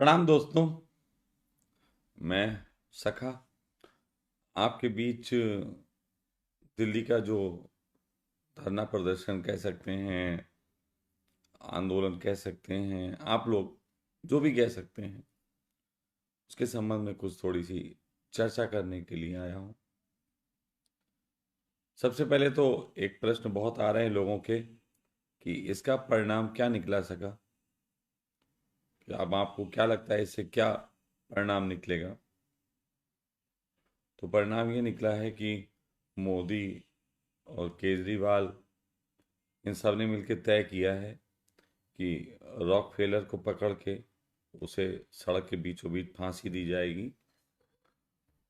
प्रणाम दोस्तों। मैं सखा आपके बीच दिल्ली का जो धरना प्रदर्शन कह सकते हैं, आंदोलन कह सकते हैं, आप लोग जो भी कह सकते हैं, उसके संबंध में कुछ थोड़ी सी चर्चा करने के लिए आया हूँ। सबसे पहले तो एक प्रश्न बहुत आ रहे हैं लोगों के कि इसका परिणाम क्या निकला सका, कि अब आपको क्या लगता है इससे क्या परिणाम निकलेगा। तो परिणाम ये निकला है कि मोदी और केजरीवाल इन सब ने मिलकर तय किया है कि रॉक फेलर को पकड़ के उसे सड़क के बीचों बीच फांसी दी जाएगी।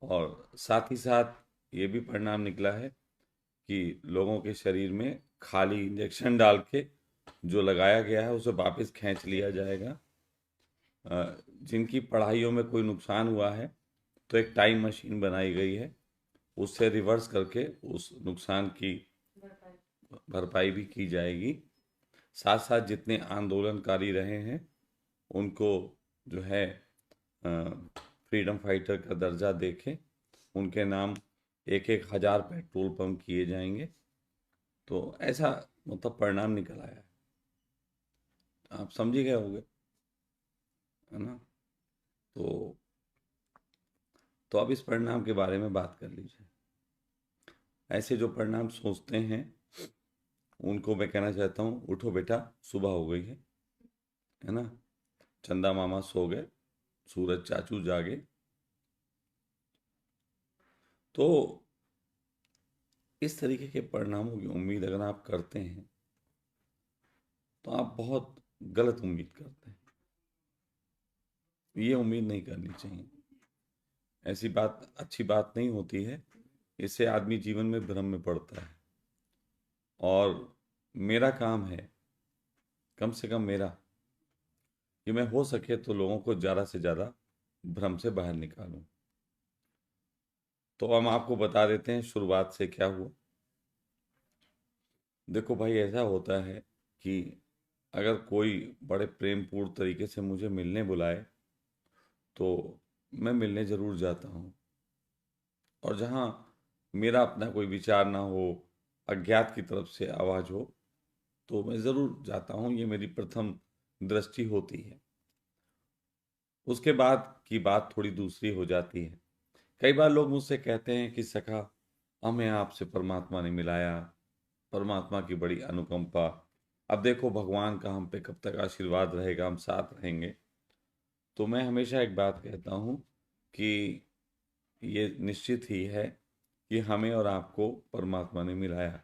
और साथ ही साथ ये भी परिणाम निकला है कि लोगों के शरीर में खाली इंजेक्शन डाल के जो लगाया गया है उसे वापस खींच लिया जाएगा। जिनकी पढ़ाइयों में कोई नुकसान हुआ है तो एक टाइम मशीन बनाई गई है, उससे रिवर्स करके उस नुकसान की भरपाई भी की जाएगी। साथ साथ जितने आंदोलनकारी रहे हैं उनको जो है फ्रीडम फाइटर का दर्जा देके उनके नाम एक एक हज़ार पेट्रोल पंप किए जाएंगे। तो ऐसा मतलब परिणाम निकल आया है, आप समझ ही गए होंगे, है ना। तो अब इस परिणाम के बारे में बात कर लीजिए। ऐसे जो परिणाम सोचते हैं उनको मैं कहना चाहता हूँ, उठो बेटा, सुबह हो गई है ना। चंदा मामा सो गए, सूरज चाचू जागे। तो इस तरीके के परिणामों की उम्मीद अगर आप करते हैं तो आप बहुत गलत उम्मीद करते हैं। ये उम्मीद नहीं करनी चाहिए, ऐसी बात अच्छी बात नहीं होती है। इससे आदमी जीवन में भ्रम में पड़ता है। और मेरा काम है, कम से कम मेरा, कि मैं हो सके तो लोगों को ज़्यादा से ज़्यादा भ्रम से बाहर निकालूं। तो हम आपको बता देते हैं शुरुआत से क्या हुआ। देखो भाई, ऐसा होता है कि अगर कोई बड़े प्रेमपूर्ण तरीके से मुझे मिलने बुलाए तो मैं मिलने ज़रूर जाता हूँ। और जहाँ मेरा अपना कोई विचार ना हो, अज्ञात की तरफ से आवाज़ हो, तो मैं ज़रूर जाता हूँ। ये मेरी प्रथम दृष्टि होती है। उसके बाद की बात थोड़ी दूसरी हो जाती है। कई बार लोग मुझसे कहते हैं कि सखा, हमें आपसे परमात्मा ने मिलाया, परमात्मा की बड़ी अनुकंपा, अब देखो भगवान का हम पे कब तक आशीर्वाद रहेगा, हम साथ रहेंगे। तो मैं हमेशा एक बात कहता हूँ कि ये निश्चित ही है कि हमें और आपको परमात्मा ने मिलाया,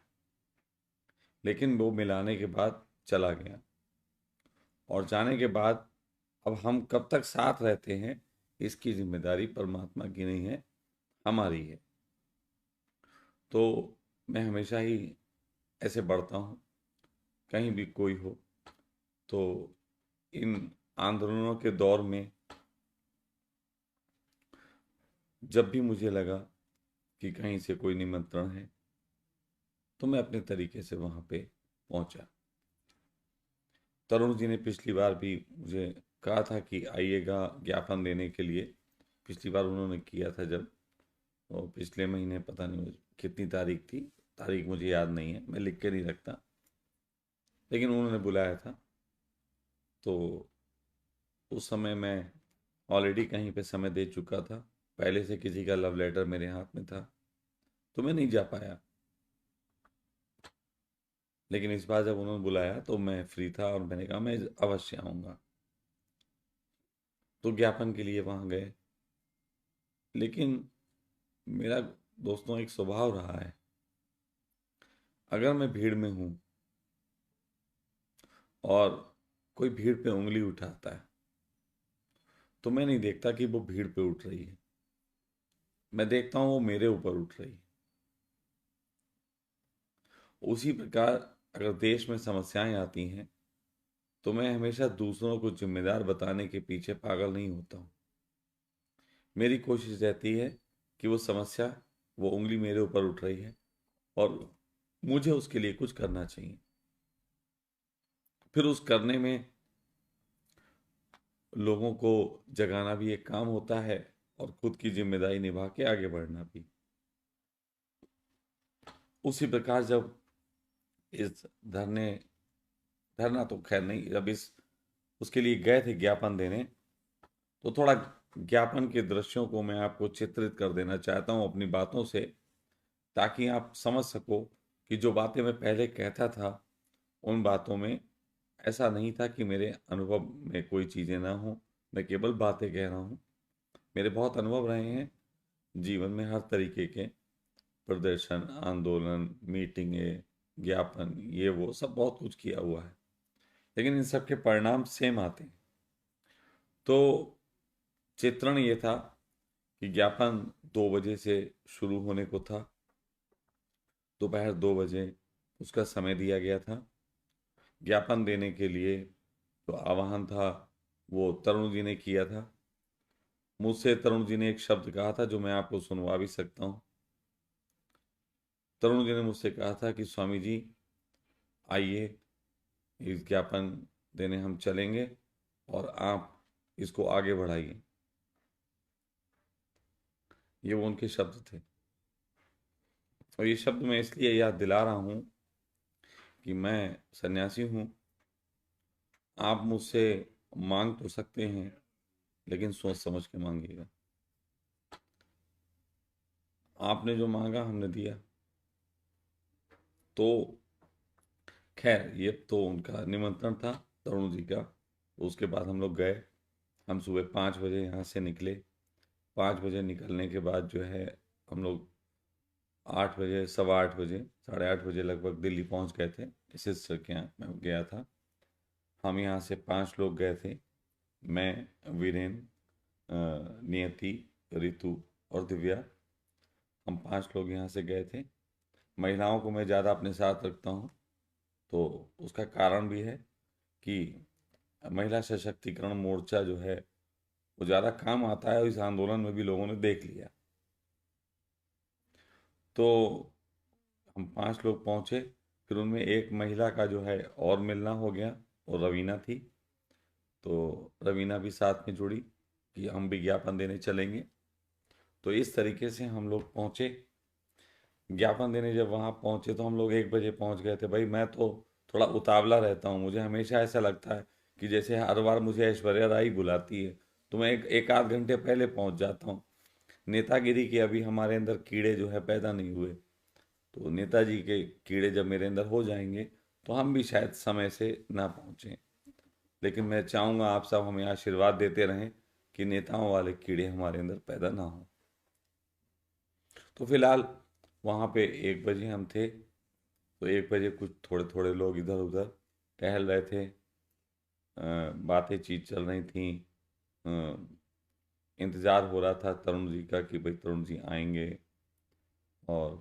लेकिन वो मिलाने के बाद चला गया। और जाने के बाद अब हम कब तक साथ रहते हैं, इसकी जिम्मेदारी परमात्मा की नहीं है, हमारी है। तो मैं हमेशा ही ऐसे बढ़ता हूँ, कहीं भी कोई हो। तो इन आंदोलनों के दौर में जब भी मुझे लगा कि कहीं से कोई निमंत्रण है तो मैं अपने तरीके से वहाँ पे पहुँचा। तरुण जी ने पिछली बार भी मुझे कहा था कि आइएगा ज्ञापन देने के लिए। पिछली बार उन्होंने किया था जब, और पिछले महीने पता नहीं कितनी तारीख थी, तारीख मुझे याद नहीं है, मैं लिख के नहीं रखता, लेकिन उन्होंने बुलाया था। तो उस समय मैं ऑलरेडी कहीं पे समय दे चुका था, पहले से किसी का लव लेटर मेरे हाथ में था, तो मैं नहीं जा पाया। लेकिन इस बार जब उन्होंने बुलाया तो मैं फ्री था और मैंने कहा मैं अवश्य आऊँगा। तो ज्ञापन के लिए वहाँ गए। लेकिन मेरा, दोस्तों, एक स्वभाव रहा है, अगर मैं भीड़ में हूँ और कोई भीड़ पे उंगली उठाता है तो मैं नहीं देखता कि वो भीड़ पे उठ रही है, मैं देखता हूँ वो मेरे ऊपर उठ रही है। उसी प्रकार अगर देश में समस्याएं आती हैं तो मैं हमेशा दूसरों को जिम्मेदार बताने के पीछे पागल नहीं होता हूँ। मेरी कोशिश रहती है कि वो समस्या, वो उंगली मेरे ऊपर उठ रही है और मुझे उसके लिए कुछ करना चाहिए। फिर उस करने में लोगों को जगाना भी एक काम होता है और खुद की जिम्मेदारी निभा के आगे बढ़ना भी। उसी प्रकार जब इस धरना तो खैर नहीं, जब इस उसके लिए गए थे ज्ञापन देने, तो थोड़ा ज्ञापन के दृश्यों को मैं आपको चित्रित कर देना चाहता हूँ अपनी बातों से, ताकि आप समझ सको कि जो बातें मैं पहले कहता था उन बातों में ऐसा नहीं था कि मेरे अनुभव में कोई चीज़ें ना हों, मैं केवल बातें कह रहा हूँ। मेरे बहुत अनुभव रहे हैं जीवन में, हर तरीके के प्रदर्शन, आंदोलन, मीटिंगें, ज्ञापन, ये वो सब बहुत कुछ किया हुआ है, लेकिन इन सब के परिणाम सेम आते हैं। तो चित्रण ये था कि ज्ञापन 2 बजे से शुरू होने को था, दोपहर 2 बजे उसका समय दिया गया था। ज्ञापन देने के लिए जो आह्वान था वो तरुण जी ने किया था। मुझसे तरुण जी ने एक शब्द कहा था जो मैं आपको सुनवा भी सकता हूँ। तरुण जी ने मुझसे कहा था कि स्वामी जी आइए, इस ज्ञापन देने हम चलेंगे और आप इसको आगे बढ़ाइए। ये वो उनके शब्द थे, और ये शब्द मैं इसलिए याद दिला रहा हूँ कि मैं सन्यासी हूँ। आप मुझसे मांग तो सकते हैं, लेकिन सोच समझ के मांगिएगा। आपने जो मांगा हमने दिया, तो खैर ये तो उनका निमंत्रण था तरुण जी का। उसके बाद हम लोग गए। हम सुबह 5 बजे यहाँ से निकले। 5 बजे निकलने के बाद जो है हम लोग 8 बजे, सवा 8 बजे, साढ़े 8 बजे लगभग दिल्ली पहुँच गए थे। इस सर के यहाँ मैं गया था। हम यहाँ से 5 लोग गए थे, मैं, वीरेन, नियति, रितु और दिव्या। हम 5 लोग यहाँ से गए थे। महिलाओं को मैं ज़्यादा अपने साथ रखता हूँ, तो उसका कारण भी है कि महिला सशक्तिकरण मोर्चा जो है वो ज़्यादा काम आता है, और इस आंदोलन में भी लोगों ने देख लिया। तो हम 5 लोग पहुँचे, फिर उनमें एक महिला का जो है और मिलना हो गया, और रवीना थी। तो रवीना भी साथ में जुड़ी कि हम विज्ञापन देने चलेंगे। तो इस तरीके से हम लोग पहुँचे ज्ञापन देने। जब वहाँ पहुँचे तो हम लोग 1 बजे पहुँच गए थे। भाई मैं तो थोड़ा उतावला रहता हूँ, मुझे हमेशा ऐसा लगता है कि जैसे हर बार मुझे ऐश्वर्या राय बुलाती है तो मैं एक आध घंटे पहले पहुँच जाता हूँ। नेतागिरी के अभी हमारे अंदर कीड़े जो है पैदा नहीं हुए, तो नेताजी के कीड़े जब मेरे अंदर हो जाएंगे तो हम भी शायद समय से ना पहुँचें। लेकिन मैं चाहूँगा आप सब हमें आशीर्वाद देते रहें कि नेताओं वाले कीड़े हमारे अंदर पैदा ना हों। तो फिलहाल वहाँ पे 1 बजे हम थे, तो 1 बजे कुछ थोड़े थोड़े लोग इधर उधर टहल रहे थे। बातें चीत चल रही थी। इंतज़ार हो रहा था तरुण जी का कि भाई तरुण जी आएंगे और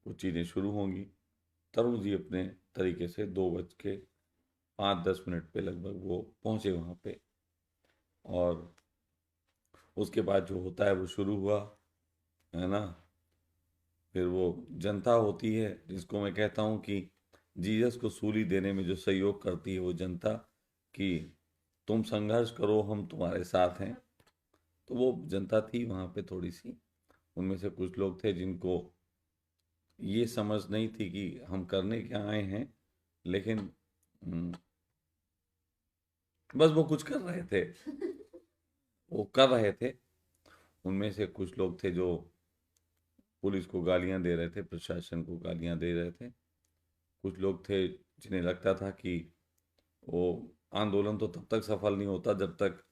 कुछ चीज़ें शुरू होंगी। तरुण जी अपने तरीके से 2:05-10 पे लगभग वो पहुँचे वहाँ पे, और उसके बाद जो होता है वो शुरू हुआ, है ना। फिर वो जनता होती है जिसको मैं कहता हूँ कि जीसस को सूली देने में जो सहयोग करती है वो जनता, कि तुम संघर्ष करो हम तुम्हारे साथ हैं। तो वो जनता थी वहाँ पे थोड़ी सी। उनमें से कुछ लोग थे जिनको ये समझ नहीं थी कि हम करने क्या आए हैं, लेकिन बस वो कुछ कर रहे थे, वो कर रहे थे। उनमें से कुछ लोग थे जो पुलिस को गालियां दे रहे थे, प्रशासन को गालियां दे रहे थे। कुछ लोग थे जिन्हें लगता था कि वो आंदोलन तो तब तक सफल नहीं होता जब तक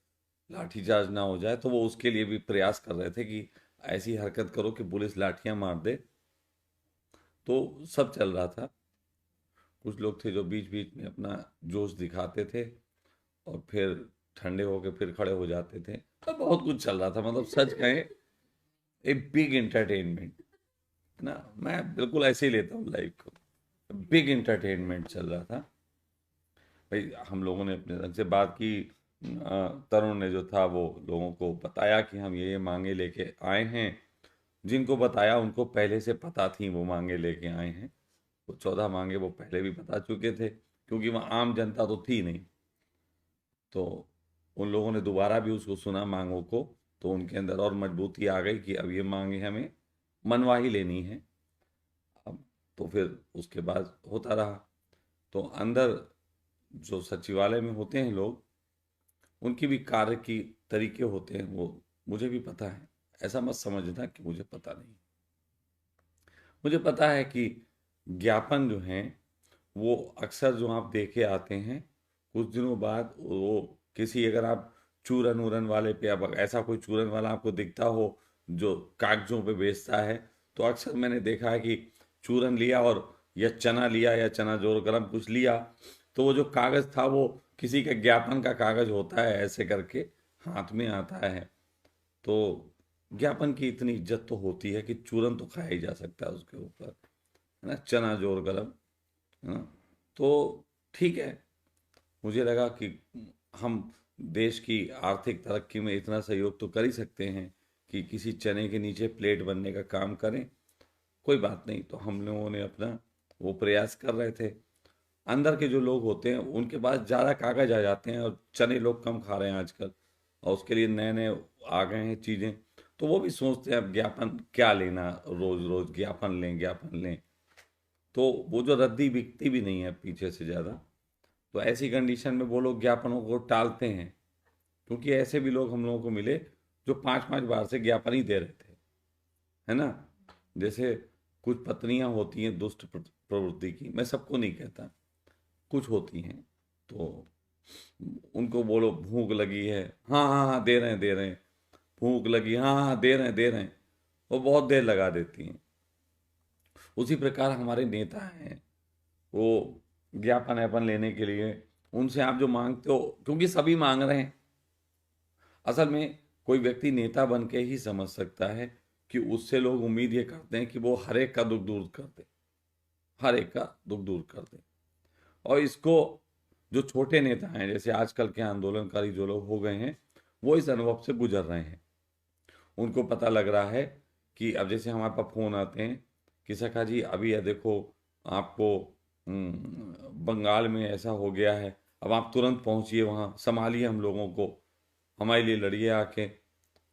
लाठीचार्ज ना हो जाए, तो वो उसके लिए भी प्रयास कर रहे थे कि ऐसी हरकत करो कि पुलिस लाठियां मार दे। तो सब चल रहा था। कुछ लोग थे जो बीच बीच में अपना जोश दिखाते थे और फिर ठंडे होके फिर खड़े हो जाते थे। तो बहुत कुछ चल रहा था, मतलब सच कहें ए बिग एंटरटेनमेंट ना। मैं बिल्कुल ऐसे ही लेता हूँ लाइफ को, बिग एंटरटेनमेंट चल रहा था। भाई हम लोगों ने अपने ढंग से बात की। तरुण ने जो था वो लोगों को बताया कि हम ये मांगे लेके आए हैं। जिनको बताया उनको पहले से पता थी वो मांगे लेके आए हैं। वो 14 मांगे वो पहले भी बता चुके थे, क्योंकि वहाँ आम जनता तो थी नहीं। तो उन लोगों ने दोबारा भी उसको सुना मांगों को, तो उनके अंदर और मजबूती आ गई कि अब ये मांगे हमें मनवा ही लेनी है। अब तो फिर उसके बाद होता रहा। तो अंदर जो सचिवालय में होते हैं लोग, उनकी भी कार्य की तरीके होते हैं, वो मुझे भी पता है। ऐसा मत समझना कि मुझे पता नहीं। मुझे पता है कि ज्ञापन जो हैं वो अक्सर जो आप देखे आते हैं, कुछ दिनों बाद वो किसी, अगर आप चूरन उरन वाले पे, अब ऐसा कोई चूरन वाला आपको दिखता हो जो कागजों पे बेचता है, तो अक्सर मैंने देखा है कि चूरन लिया और या चना लिया या चना जोर गरम कुछ लिया, तो वो जो कागज था वो किसी के ज्ञापन का कागज होता है, ऐसे करके हाथ में आता है। तो ज्ञापन की इतनी इज्जत तो होती है कि चूरन तो खाया ही जा सकता है उसके ऊपर, है ना, चना जोर गरम, है ना। तो ठीक है, मुझे लगा कि हम देश की आर्थिक तरक्की में इतना सहयोग तो कर ही सकते हैं कि किसी चने के नीचे प्लेट बनने का काम करें। कोई बात नहीं, तो हम लोगों ने अपना वो प्रयास कर रहे थे। अंदर के जो लोग होते हैं उनके पास ज़्यादा कागज आ जाते हैं और चने लोग कम खा रहे हैं आजकल, और उसके लिए नए नए आ गए हैं चीज़ें। तो वो भी सोचते हैं अब ज्ञापन क्या लेना, रोज रोज ज्ञापन लें ज्ञापन लें। तो वो जो रद्दी बिकती भी नहीं है पीछे से ज़्यादा, तो ऐसी कंडीशन में वो लोग ज्ञापनों को टालते हैं। क्योंकि ऐसे भी लोग हम लोगों को मिले जो 5-5 बार से ज्ञापन ही दे रहे थे, है ना। जैसे कुछ पत्नियां होती हैं दुष्ट प्रवृत्ति की, मैं सबको नहीं कहता, कुछ होती हैं, तो उनको बोलो भूख लगी है, हाँ हाँ हाँ दे रहे हैं दे रहे हैं, भूख लगी, हाँ हाँ दे रहे हैं दे रहे हैं, वो बहुत देर लगा देती हैं। उसी प्रकार हमारे नेता हैं, वो ज्ञापन ऐपन लेने के लिए उनसे आप जो मांगते हो, क्योंकि सभी मांग रहे हैं। असल में कोई व्यक्ति नेता बन के ही समझ सकता है कि उससे लोग उम्मीद ये करते हैं कि वो हर एक का दुख दूर कर दे, हर एक का दुख दूर कर दे। और इसको जो छोटे नेता हैं, जैसे आजकल के आंदोलनकारी जो लोग हो गए हैं, वो इस अनुभव से गुजर रहे हैं। उनको पता लग रहा है कि अब जैसे हमारे पास फ़ोन आते हैं कि सखा जी अभी ये देखो, आपको बंगाल में ऐसा हो गया है, अब आप तुरंत पहुंचिए वहाँ, संभालिए हम लोगों को, हमारे लिए लड़िए आके।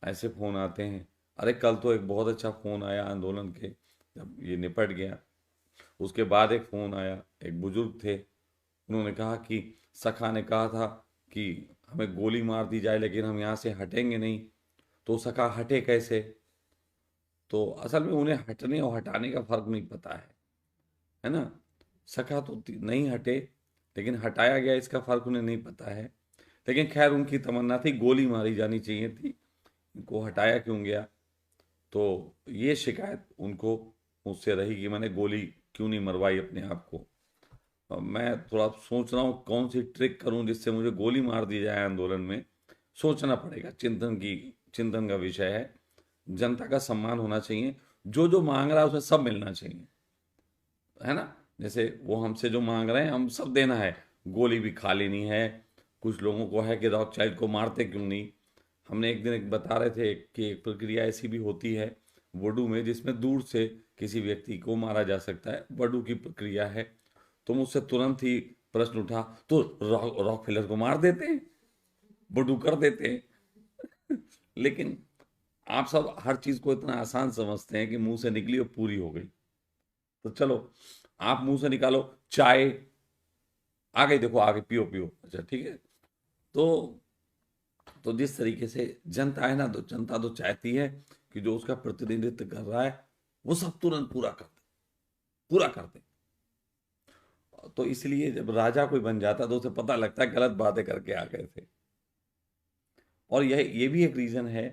ऐसे फ़ोन आते हैं। अरे कल तो एक बहुत अच्छा फ़ोन आया आंदोलन के, जब ये निपट गया उसके बाद एक फ़ोन आया, एक बुजुर्ग थे, उन्होंने कहा कि सखा ने कहा था कि हमें गोली मार दी जाए लेकिन हम यहाँ से हटेंगे नहीं। तो सखा हटे कैसे? तो असल में उन्हें हटने और हटाने का फर्क नहीं पता है ना। सखा तो नहीं हटे, लेकिन हटाया गया इसका फर्क उन्हें नहीं पता है। लेकिन खैर उनकी तमन्ना थी गोली मारी जानी चाहिए थी, इनको हटाया क्यों गया? तो ये शिकायत उनको मुझसे रही कि मैंने गोली क्यों नहीं मरवाई अपने आप को। अब मैं थोड़ा सोच रहा हूँ कौन सी ट्रिक करूँ जिससे मुझे गोली मार दी जाए आंदोलन में। सोचना पड़ेगा, चिंतन का विषय है। जनता का सम्मान होना चाहिए, जो जो मांग रहा है उसे सब मिलना चाहिए, है ना। जैसे वो हमसे जो मांग रहे हैं हम सब देना है, गोली भी खा लेनी है। कुछ लोगों को है कि रॉकचाइल्ड को मारते क्यों नहीं। हमने एक दिन एक बता रहे थे कि एक प्रक्रिया ऐसी भी होती है वुडू में जिसमें दूर से किसी व्यक्ति को मारा जा सकता है, वुडू की प्रक्रिया है। तो मुझसे तुरंत ही प्रश्न उठा, तो रॉक फेलर को मार देते हैं, वुडू कर देते हैं। लेकिन आप सब हर चीज को इतना आसान समझते हैं कि मुंह से निकली और पूरी हो गई। तो चलो, आप मुंह से निकालो चाय, आ गई, देखो आ गई, पियो पियो, अच्छा ठीक है। तो जिस तरीके से जनता है ना, तो जनता तो चाहती है कि जो उसका प्रतिनिधित्व कर रहा है वो सब तुरंत पूरा कर दे, पूरा कर दे। तो इसलिए जब राजा कोई बन जाता तो उसे पता लगता है गलत बातें करके आ गए थे। और ये भी एक रीजन है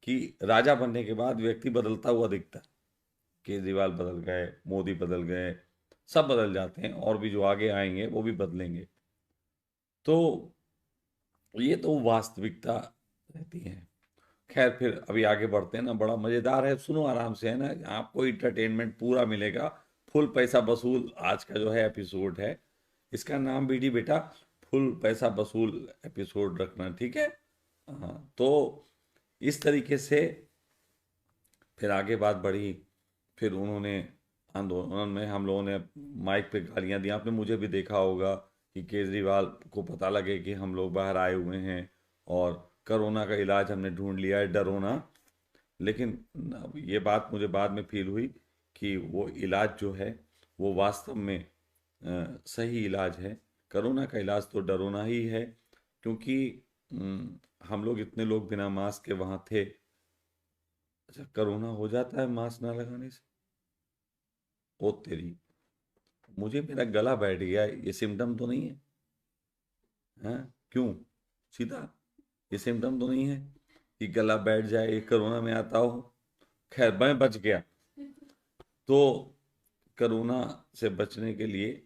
कि राजा बनने के बाद व्यक्ति बदलता हुआ दिखता है। केजरीवाल बदल गए, मोदी बदल गए, सब बदल जाते हैं, और भी जो आगे आएंगे वो भी बदलेंगे। तो ये तो वास्तविकता रहती है। खैर फिर अभी आगे बढ़ते हैं ना, बड़ा मज़ेदार है, सुनो आराम से, है ना, आपको इंटरटेनमेंट पूरा मिलेगा, फुल पैसा वसूल आज का जो है एपिसोड है। इसका नाम बीडी बेटा फुल पैसा वसूल एपिसोड रखना, ठीक है। हाँ, तो इस तरीके से फिर आगे बात बढ़ी। फिर उन्होंने आंदोलन में हम लोगों ने माइक पे गालियां दी, आपने मुझे भी देखा होगा कि केजरीवाल को पता लगे कि हम लोग बाहर आए हुए हैं और कोरोना का इलाज हमने ढूंढ लिया है, डरोना। लेकिन ये बात मुझे बाद में फील हुई कि वो इलाज जो है वो वास्तव में सही इलाज है। कोरोना का इलाज तो डरोना ही है, क्योंकि हम लोग इतने लोग बिना मास्क के वहाँ थे। अच्छा, कोरोना हो जाता है मास्क ना लगाने से? ओ तेरी, मुझे मेरा गला बैठ गया, ये सिम्टम तो नहीं है? हैं? क्यों? सीधा, ये सिम्टम तो नहीं है कि गला बैठ जाए, ये कोरोना में आता हो? खैर, मैं बच गया। तो कोरोना से बचने के लिए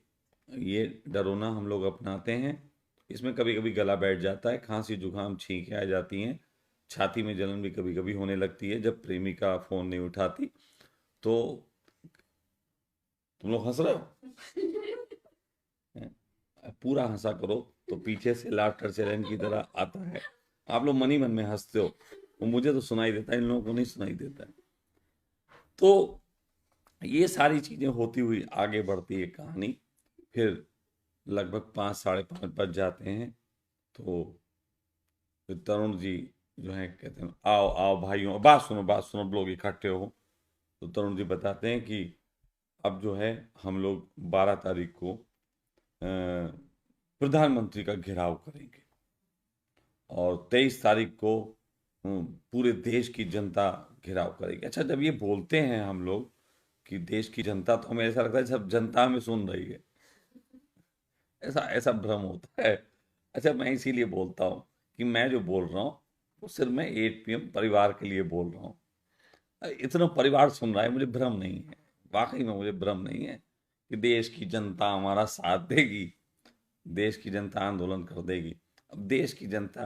ये डरोना हम लोग अपनाते हैं। इसमें कभी कभी गला बैठ जाता है, खांसी जुकाम छींकें आ जाती हैं, छाती में जलन भी कभी कभी होने लगती है जब प्रेमिका फ़ोन नहीं उठाती। तो तुम लोग हंस रहे हो? हैं? पूरा हंसा करो तो पीछे से लाफ्टर चैलेंज की तरह आता है। आप लोग मन ही मन में हंसते हो, वो मुझे तो सुनाई देता है, इन लोगों को नहीं सुनाई देता है। तो ये सारी चीज़ें होती हुई आगे बढ़ती है कहानी। फिर लगभग 5 साढ़े 5 बज जाते हैं। तो फिर तरुण जी जो है कहते हैं, आओ आओ भाइयों, बात सुनो, अब लोग इकट्ठे हो। तो तरुण जी बताते हैं कि अब जो है हम लोग 12 तारीख को प्रधानमंत्री का घेराव करेंगे, और 23 तारीख को पूरे देश की जनता घेराव करेगी। अच्छा, जब ये बोलते हैं हम लोग कि देश की जनता, तो हमें ऐसा लगता है सब जनता हमें सुन रही है, ऐसा ऐसा भ्रम होता है। अच्छा, मैं इसीलिए बोलता हूँ कि मैं जो बोल रहा हूँ वो सिर्फ मैं 8 PM परिवार के लिए बोल रहा हूँ। इतना परिवार सुन रहा है, मुझे भ्रम नहीं है, वाकई में मुझे भ्रम नहीं है कि देश की जनता हमारा साथ देगी, देश की जनता आंदोलन कर देगी। अब देश की जनता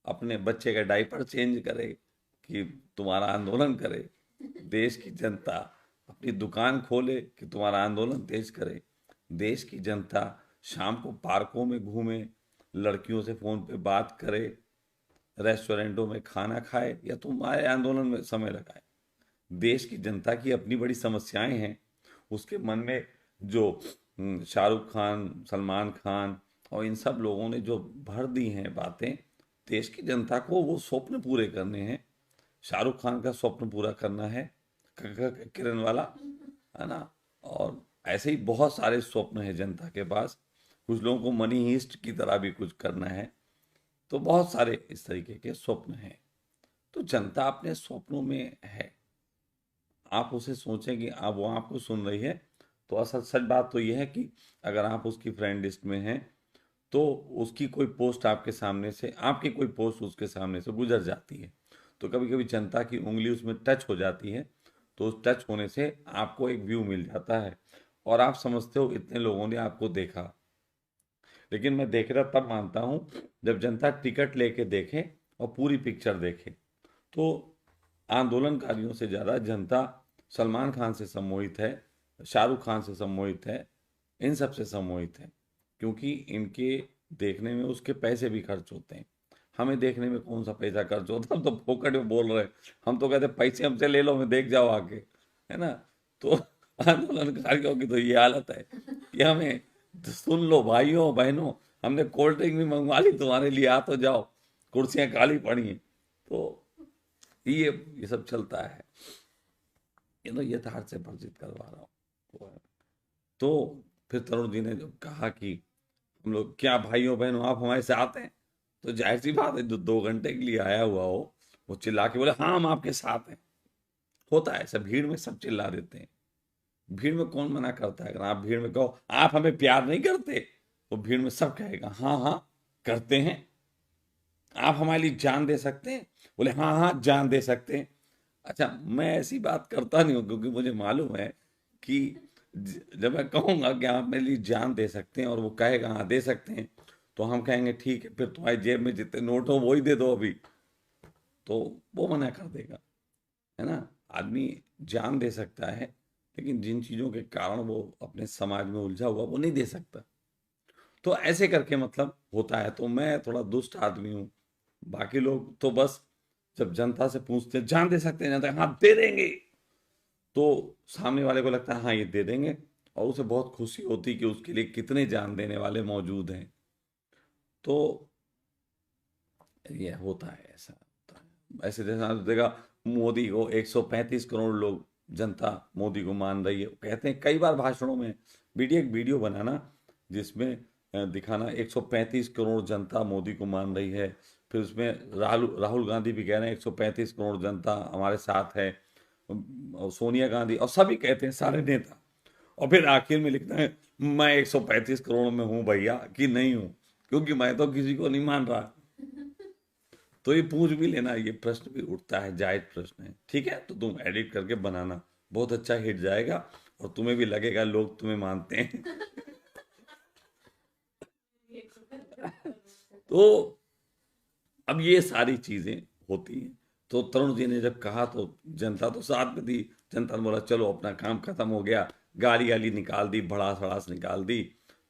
अपने बच्चे का डायपर चेंज करे कि तुम्हारा आंदोलन करे? देश की जनता अपनी दुकान खोले कि तुम्हारा आंदोलन तेज करे? देश की जनता शाम को पार्कों में घूमे, लड़कियों से फोन पे बात करे, रेस्टोरेंटों में खाना खाए, या तुम्हारे आंदोलन में समय लगाए? देश की जनता की अपनी बड़ी समस्याएं हैं, उसके मन में जो शाहरुख खान, सलमान खान और इन सब लोगों ने जो भर दी हैं बातें, देश की जनता को वो स्वप्न पूरे करने हैं। शाहरुख खान का स्वप्न पूरा करना है, किरण वाला, है ना? और ऐसे ही बहुत सारे स्वप्न हैं जनता के पास। कुछ लोगों को मनी हीस्ट की तरह भी कुछ करना है। तो बहुत सारे इस तरीके के स्वप्न हैं। तो जनता अपने स्वप्नों में है, आप उसे सोचें कि आप वो आपको सुन रही है। तो असल सच बात तो ये है कि अगर आप उसकी फ्रेंड लिस्ट में हैं तो उसकी कोई पोस्ट आपके सामने से, आपकी कोई पोस्ट उसके सामने से गुजर जाती है, तो कभी कभी जनता की उंगली उसमें टच हो जाती है। तो उस टच होने से आपको एक व्यू मिल जाता है, और आप समझते हो इतने लोगों ने आपको देखा। लेकिन मैं देख रहा तब मानता हूँ जब जनता टिकट लेके देखे और पूरी पिक्चर देखे। तो आंदोलनकारियों से ज़्यादा जनता सलमान खान से सम्मोहित है, शाहरुख खान से सम्मोहित है, इन सब से सम्मोहित है, क्योंकि इनके देखने में उसके पैसे भी खर्च होते हैं। हमें देखने में कौन सा पैसा खर्च होता, हम तो फोकट में बोल रहे हैं। हम तो कहते हैं पैसे हमसे ले लो, हमें देख जाओ आके, है ना? तो आंदोलनकारियों की तो ये हालत है कि हमें सुन लो भाइयों बहनों, हमने कोल्ड ड्रिंक भी मंगवा ली तुम्हारे लिए, आ तो जाओ, कुर्सियां खाली पड़ी हैं। तो ये सब चलता है, ये तो यथार्थ से परिचित करवा रहा हूँ। तो फिर तरुण जी ने जब कहा कि हम लोग क्या भाइयों बहनों आप हमारे साथ हैं, तो जाहिर सी बात है जो 2 घंटे के लिए आया हुआ हो वो चिल्ला के बोले हाँ हम आपके साथ हैं। होता है ऐसा, भीड़ में सब चिल्ला देते हैं। भीड़ में कौन मना करता है? अगर आप भीड़ में कहो आप हमें प्यार नहीं करते, तो भीड़ में सब कहेगा हाँ हाँ करते हैं। आप हमारे लिए जान दे सकते हैं? बोले हाँ हाँ जान दे सकते हैं। अच्छा, मैं ऐसी बात करता नहीं हूँ, क्योंकि मुझे मालूम है कि जब मैं कहूँगा कि आप मेरे लिए जान दे सकते हैं और वो कहेगा हाँ दे सकते हैं, तो हम कहेंगे ठीक है, फिर तुम्हारी जेब में जितने नोट हो वही दे दो अभी। तो वो मना कर देगा, है ना? आदमी जान दे सकता है, लेकिन जिन चीज़ों के कारण वो अपने समाज में उलझा हुआ वो नहीं दे सकता। तो ऐसे करके मतलब होता है। तो मैं थोड़ा दुष्ट आदमी हूँ। बाकी लोग तो बस जब जनता से पूछते हैं जान दे सकते हैं, जनता हाँ दे देंगे, तो सामने वाले को लगता है हाँ ये दे देंगे, और उसे बहुत खुशी होती कि उसके लिए कितने जान देने वाले मौजूद हैं। तो ये होता है, ऐसा होता है। ऐसे जैसा आप देखा, मोदी को 135 करोड़ लोग, जनता मोदी को मान रही है। कहते हैं कई बार भाषणों में, एक वीडियो बनाना जिसमें दिखाना 135 करोड़ जनता मोदी को मान रही है। फिर उसमें राहुल राहुल गांधी भी कह रहे हैं 135 करोड़ जनता हमारे साथ है, और सोनिया गांधी और सभी कहते हैं, सारे नेता। और फिर आखिर में लिखना है मैं 135 करोड़ में हूं भैया कि नहीं हूं, क्योंकि मैं तो किसी को नहीं मान रहा। तो ये पूछ भी लेना, ये प्रश्न भी उठता है, जायज प्रश्न है। ठीक है, तो तुम एडिट करके बनाना, बहुत अच्छा हिट जाएगा और तुम्हें भी लगेगा लोग तुम्हें मानते हैं। तो अब ये सारी चीजें होती हैं। तो तरुण जी ने जब कहा तो जनता तो साथ में थी। जनता ने बोला चलो अपना काम खत्म हो गया, गाली गाली निकाल दी, भड़ास भड़ास निकाल दी।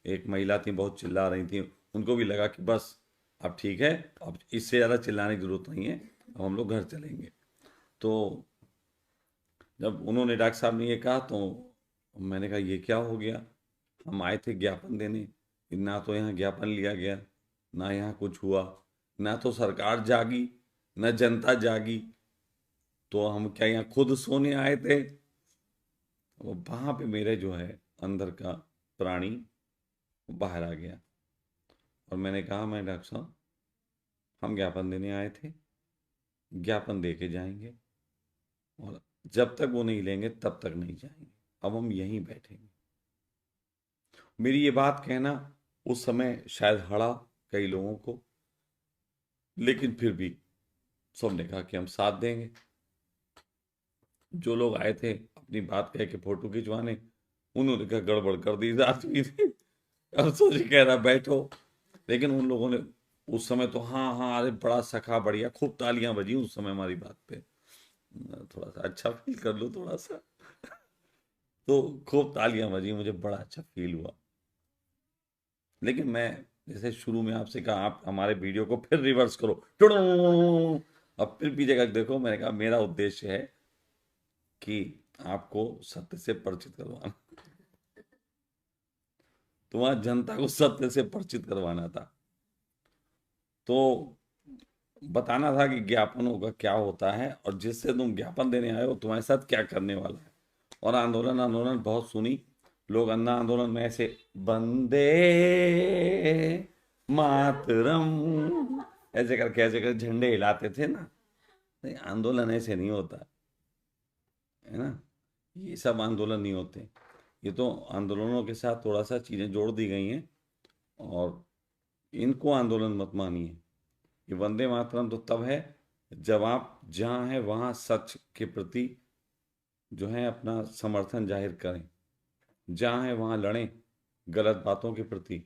एक महिला थी, बहुत चिल्ला रही थी, उनको भी लगा कि बस अब ठीक है, अब इससे ज़्यादा चिल्लाने की जरूरत नहीं है, अब हम लोग घर चलेंगे। तो जब उन्होंने, डॉक्टर साहब ने ये कहा, तो मैंने कहा ये क्या हो गया, हम आए थे ज्ञापन देने, ना तो यहाँ ज्ञापन लिया गया, ना यहाँ कुछ हुआ, ना तो सरकार जागी, ना जनता जागी, तो हम क्या यहाँ खुद सोने आए थे। वहां पे मेरे जो है अंदर का प्राणी बाहर आ गया, और मैंने कहा मैं डॉक्टर साहब, हम ज्ञापन देने आए थे, ज्ञापन दे के जाएंगे, और जब तक वो नहीं लेंगे तब तक नहीं जाएंगे, अब हम यहीं बैठेंगे। मेरी ये बात कहना उस समय शायद हड़ा कई लोगों को, लेकिन फिर भी सबने कहा कि हम साथ देंगे। जो लोग आए थे अपनी बात कह के फोटो खिंचवाने, उन्होंने क्या गड़बड़ कर दी रात में थी। अफसोस जी कह रहा बैठो, लेकिन उन लोगों ने उस समय तो हाँ हाँ, अरे बड़ा सखा, बढ़िया, खूब तालियां बजी उस समय हमारी बात पे। थोड़ा सा अच्छा फील कर लो थोड़ा सा। तो खूब तालियां बजी, मुझे बड़ा अच्छा फील हुआ। लेकिन मैं, जैसे शुरू में आपसे कहा, आप हमारे वीडियो को फिर रिवर्स करो, अब फिर पीछे का देखो, मैंने कहा मेरा उद्देश्य है कि आपको सत्य से परिचित करवाना, तुम्हारा जनता को सत्य से परिचित करवाना था। तो बताना था कि ज्ञापनों का क्या होता है, और जिससे तुम ज्ञापन देने आए हो तुम्हारे साथ क्या करने वाला है। और आंदोलन आंदोलन बहुत सुनी, लोग अन्ना आंदोलन में ऐसे वंदे मातरम ऐसे करके झंडे हिलाते थे ना। नहीं, आंदोलन ऐसे नहीं होता है ना, ये सब आंदोलन नहीं होते। ये तो आंदोलनों के साथ थोड़ा सा चीजें जोड़ दी गई हैं, और इनको आंदोलन मत मानिए। ये वंदे मातरम तो तब है जब आप जहां हैं वहां सच के प्रति जो है अपना समर्थन जाहिर करें, जहां हैं वहां लड़ें गलत बातों के प्रति।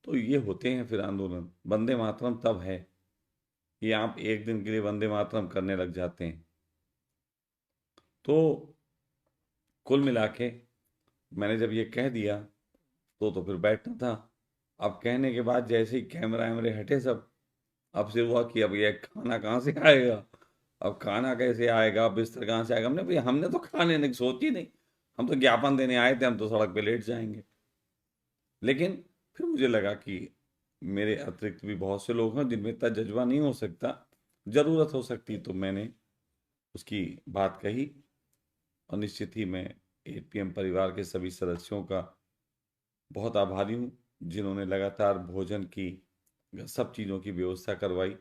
तो ये होते हैं फिर आंदोलन। वंदे मातरम तब है कि आप एक दिन के लिए वंदे मातरम करने लग जाते हैं। तो कुल मिला के मैंने जब ये कह दिया तो फिर बैठना था। अब कहने के बाद जैसे ही कैमरा वैमरे हटे सब, अब से हुआ कि अब ये खाना कहाँ से आएगा, अब खाना कैसे आएगा, बिस्तर कहाँ से आएगा। हमने भाई, हमने तो खाने की सोची नहीं, हम तो ज्ञापन देने आए थे, हम तो सड़क पे लेट जाएंगे। लेकिन फिर मुझे लगा कि मेरे अतिरिक्त भी बहुत से लोग हैं जिनमें इतना जज्बा नहीं हो सकता, जरूरत हो सकती, तो मैंने उसकी बात कही। और निश्चित ही मैं 8PM परिवार के सभी सदस्यों का बहुत आभारी हूँ, जिन्होंने लगातार भोजन की, सब चीज़ों की व्यवस्था करवाई।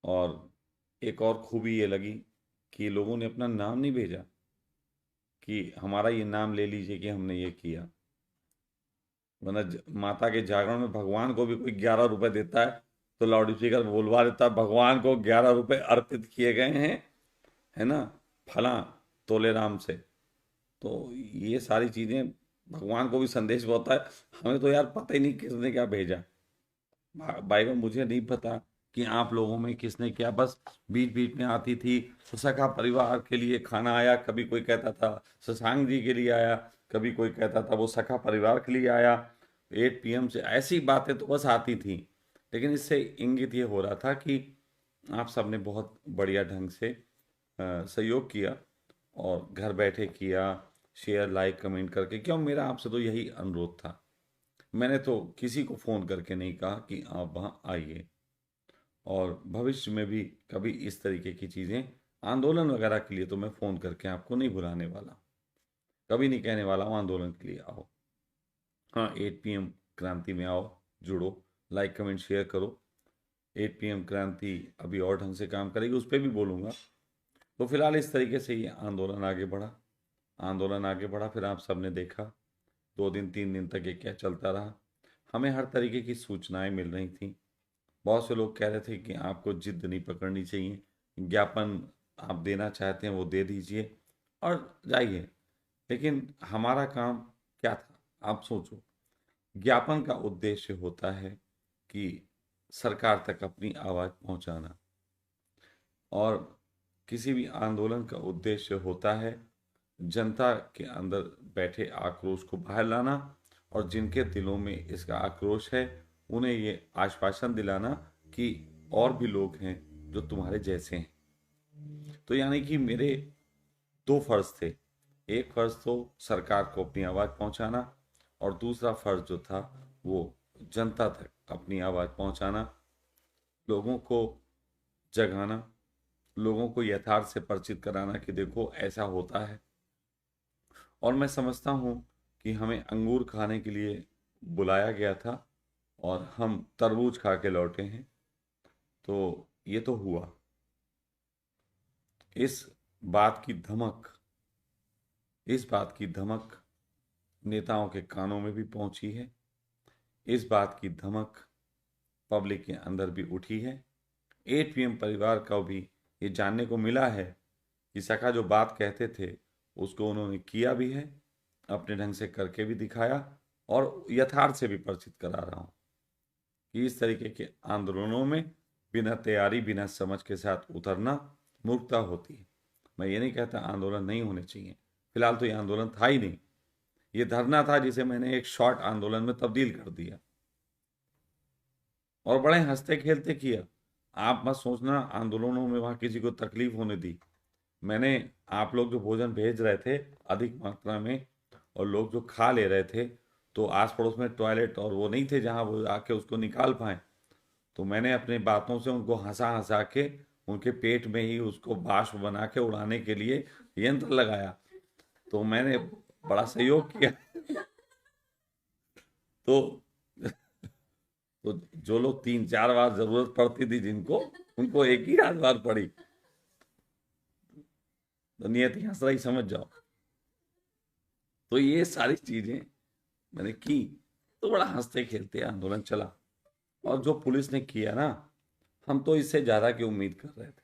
और एक और खूबी ये लगी कि लोगों ने अपना नाम नहीं भेजा कि हमारा ये नाम ले लीजिए कि हमने ये किया। वरना माता के जागरण में भगवान को भी कोई 11 रुपए देता है तो लाउड स्पीकर बोलवा देता है, भगवान को 11 रुपए अर्पित किए गए हैं, है ना, फला तोले राम से। तो ये सारी चीजें भगवान को भी संदेश होता है। हमें तो यार पता ही नहीं किसने क्या भेजा, भाई बहन, मुझे नहीं पता कि आप लोगों में किसने क्या, बस बीच बीच में आती थी तो सखा परिवार के लिए खाना आया, कभी कोई कहता था शशांक जी के लिए आया, कभी कोई कहता था वो सखा परिवार के लिए आया। 8PM से ऐसी बातें तो बस आती थी। लेकिन इससे इंगित ये हो रहा था कि आप सबने बहुत बढ़िया ढंग से सहयोग किया, और घर बैठे किया, शेयर लाइक कमेंट करके। क्यों, मेरा आपसे तो यही अनुरोध था। मैंने तो किसी को फ़ोन करके नहीं कहा कि आप वहाँ आइए, और भविष्य में भी कभी इस तरीके की चीज़ें, आंदोलन वगैरह के लिए तो मैं फ़ोन करके आपको नहीं बुलाने वाला, कभी नहीं कहने वाला हूँ आंदोलन के लिए आओ। हाँ, 8 PM क्रांति में आओ, जुड़ो, लाइक कमेंट शेयर करो। 8 PM क्रांति अभी और ढंग से काम करेगी, उस पर भी बोलूँगा। तो फिलहाल इस तरीके से ये आंदोलन आगे बढ़ा, आंदोलन आगे बढ़ा। फिर आप सबने देखा 2 दिन 3 दिन तक ये क्या चलता रहा। हमें हर तरीके की सूचनाएं मिल रही थी। बहुत से लोग कह रहे थे कि आपको जिद नहीं पकड़नी चाहिए, ज्ञापन आप देना चाहते हैं वो दे दीजिए और जाइए। लेकिन हमारा काम क्या था, आप सोचो। ज्ञापन का उद्देश्य होता है कि सरकार तक अपनी आवाज़ पहुंचाना, और किसी भी आंदोलन का उद्देश्य होता है जनता के अंदर बैठे आक्रोश को बाहर लाना, और जिनके दिलों में इसका आक्रोश है उन्हें ये आश्वासन दिलाना कि और भी लोग हैं जो तुम्हारे जैसे हैं। तो यानी कि मेरे 2 फर्ज थे। एक फर्ज तो सरकार को अपनी आवाज़ पहुंचाना, और दूसरा फर्ज जो था वो जनता तक अपनी आवाज़ पहुंचाना, लोगों को जगाना, लोगों को यथार्थ से परिचित कराना कि देखो ऐसा होता है। और मैं समझता हूँ कि हमें अंगूर खाने के लिए बुलाया गया था और हम तरबूज खा के लौटे हैं। तो ये तो हुआ। इस बात की धमक, इस बात की धमक नेताओं के कानों में भी पहुंची है। इस बात की धमक पब्लिक के अंदर भी उठी है। 8 PM परिवार को भी ये जानने को मिला है कि सखा जो बात कहते थे उसको उन्होंने किया भी है, अपने ढंग से करके भी दिखाया, और यथार्थ से भी परिचित करा रहा हूँ कि इस तरीके के आंदोलनों में बिना तैयारी बिना समझ के साथ उतरना मूर्खता होती है। मैं ये नहीं कहता आंदोलन नहीं होने चाहिए, फिलहाल तो ये आंदोलन था ही नहीं, ये धरना था जिसे मैंने एक शॉर्ट आंदोलन में तब्दील कर दिया, और बड़े हंसते खेलते किया। आप मत सोचना आंदोलनों में वहां किसी को तकलीफ होने दी। मैंने, आप लोग जो भोजन भेज रहे थे अधिक मात्रा में और लोग जो खा ले रहे थे, तो आस पड़ोस में टॉयलेट और वो नहीं थे जहां वो आके उसको निकाल पाए, तो मैंने अपनी बातों से उनको हंसा हंसा के उनके पेट में ही उसको बाष्प बना के उड़ाने के लिए यंत्र लगाया। तो मैंने बड़ा सहयोग किया। तो तो जो लोग 3 4 बार जरूरत पड़ती थी जिनको, उनको एक ही आध बार पड़ी। तो नियति हंस रही, समझ जाओ। तो ये सारी चीजें मैंने की, तो बड़ा हंसते खेलते आंदोलन चला। और जो पुलिस ने किया ना, हम तो इससे ज्यादा की उम्मीद कर रहे थे।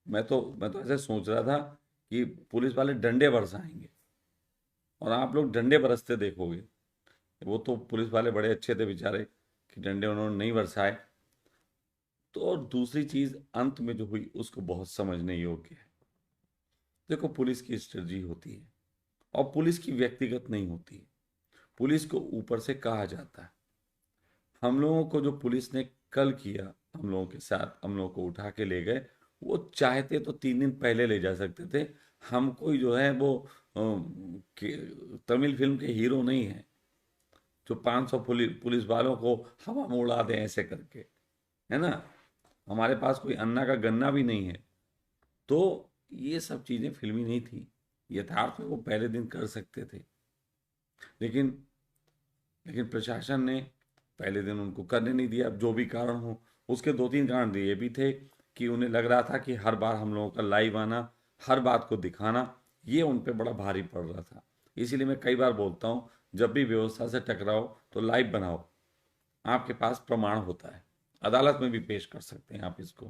मैं तो ऐसे सोच रहा था कि पुलिस वाले डंडे बरसाएंगे, और आप लोग डंडे बरसते देखोगे। वो तो पुलिस वाले बड़े अच्छे थे बेचारे कि डंडे उन्होंने नहीं बरसाए। तो और दूसरी चीज अंत में जो हुई उसको बहुत समझने योग्य है। देखो, पुलिस की स्ट्रेटजी होती है, और पुलिस की व्यक्तिगत नहीं होती है। पुलिस को ऊपर से कहा जाता है। हम लोगों को जो पुलिस ने कल किया, हम लोगों के साथ, हम लोगों को उठा के ले गए, वो चाहते तो 3 दिन पहले ले जा सकते थे। हम कोई जो है वो तमिल फिल्म के हीरो नहीं है जो 500 पुलिस वालों को हवा में उड़ा दें ऐसे करके, है ना। हमारे पास कोई अन्ना का गन्ना भी नहीं है। तो ये सब चीजें फिल्मी नहीं थी, यथार्थ में वो पहले दिन कर सकते थे। लेकिन लेकिन प्रशासन ने पहले दिन उनको करने नहीं दिया। अब जो भी कारण हो, उसके 2 3 कारण दिए भी थे कि उन्हें लग रहा था कि हर बार हम लोगों का लाइव आना, हर बात को दिखाना, ये उन पे बड़ा भारी पड़ रहा था। इसीलिए मैं कई बार बोलता हूँ, जब भी व्यवस्था से टकराओ तो लाइव बनाओ, आपके पास प्रमाण होता है, अदालत में भी पेश कर सकते हैं आप इसको।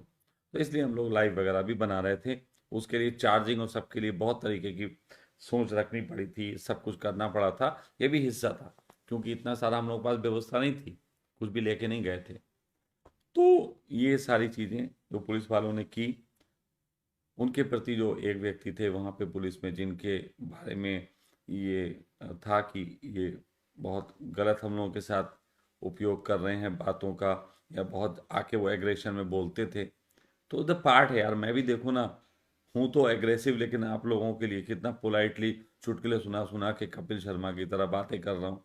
तो इसलिए हम लोग लाइव वगैरह भी बना रहे थे। उसके लिए चार्जिंग और सबके लिए बहुत तरीके की सोच रखनी पड़ी थी, सब कुछ करना पड़ा था, ये भी हिस्सा था, क्योंकि इतना सारा हम लोग के पास व्यवस्था नहीं थी, कुछ भी लेके नहीं गए थे। तो ये सारी चीज़ें जो पुलिस वालों ने की, उनके प्रति जो एक व्यक्ति थे वहाँ पे पुलिस में जिनके बारे में ये था कि ये बहुत गलत हम लोगों के साथ उपयोग कर रहे हैं बातों का, या बहुत आके वो एग्रेशन में बोलते थे। तो द पार्ट है यार, मैं भी देखो ना, हूँ तो एग्रेसिव, लेकिन आप लोगों के लिए कितना पोलाइटली चुटकुले सुना सुना के कपिल शर्मा की तरह बातें कर रहा हूँ।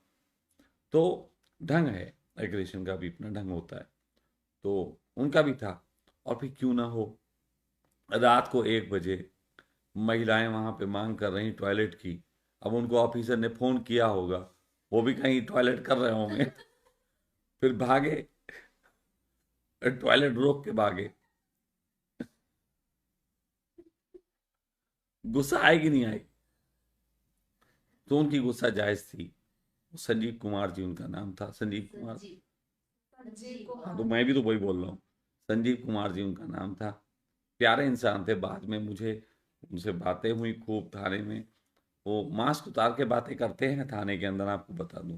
तो ढंग है, एग्रेशन का भी अपना ढंग होता है। तो उनका भी था। और फिर क्यों ना हो, रात को 1 बजे महिलाएं वहां पे मांग कर रही टॉयलेट की। अब उनको ऑफिसर ने फोन किया होगा, वो भी कहीं टॉयलेट कर रहे होंगे। फिर भागे, टॉयलेट रोक के भागे। गुस्सा आएगी नहीं आई? तो उनकी गुस्सा जायज थी। संजीव कुमार जी उनका नाम था, संजीव कुमार। हाँ, तो मैं भी तो वही बोल रहा हूँ, संजीव कुमार जी उनका नाम था। प्यारे इंसान थे। बाद में मुझे उनसे बातें हुई खूब थाने में। वो मास्क उतार के बातें करते हैं थाने के अंदर, आपको बता दूं।